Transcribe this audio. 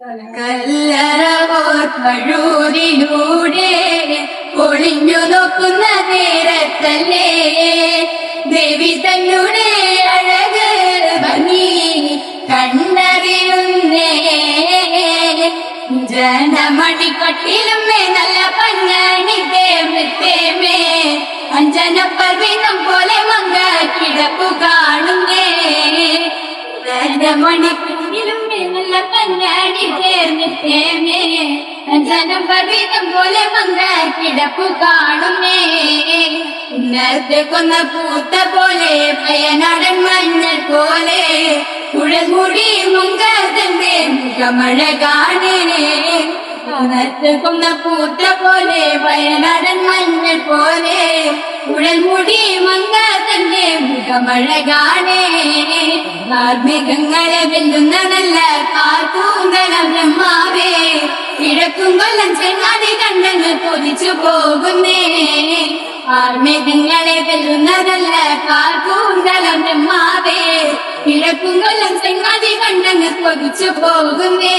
കല്ലറവോർപ്പഴൂരിലൂടെ ഒളിഞ്ഞു നോക്കുന്ന നേരത്തല്ലേ ദേവി തന്നെ അഴക് ഭംഗി കണ്ടറിയുന്നേ. ജനമണിക്കൊട്ടിലുമേ നല്ല പഞ്ഞണി തേമേ അഞ്ജന പർവ്വതം പോലെ മങ്ക കിടപ്പു കാണുന്നേ. ജനമണിക്കൊട്ടിലുമേ നല്ല പഞ്ഞണി തേമേ അഞ്ജന പർവ്വതം പോലെ മങ്ക കിടപ്പു കാണുന്നേ. ഇന്നത്തെ കൊന്ന പൂത്ത പോലെ പയനാടൻ മഞ്ഞൾ പോലെ കുഴൽമുടി മുങ്കതന്റെ മുഖമഴ കാണേ. ഉണർത്ത് കൊന്ന പൂത്ത പോലെ വയനാടൻ മഞ്ഞൾ പോലെ കുഴൽമുടി മങ്കതന്റെ മുഖമഴ കാണേ. കാർമികങ്ങളെ വെല്ലുന്ന നല്ല കാർക്കൂന്തളം ബ്രഹ്മാവേ കിഴക്കും കൊല്ലം ചെങ്ങാതി കണ്ടെന്ന് കൊതിച്ചു പോകുന്നേ. ആർമേഘങ്ങളെ വെല്ലുന്നതല്ല കാർക്കൂന്തളം ബ്രഹ്മാവേ കിഴക്കും കൊല്ലം ചെങ്ങാതി കണ്ടെന്ന് കൊതിച്ചു പോകുന്നേ.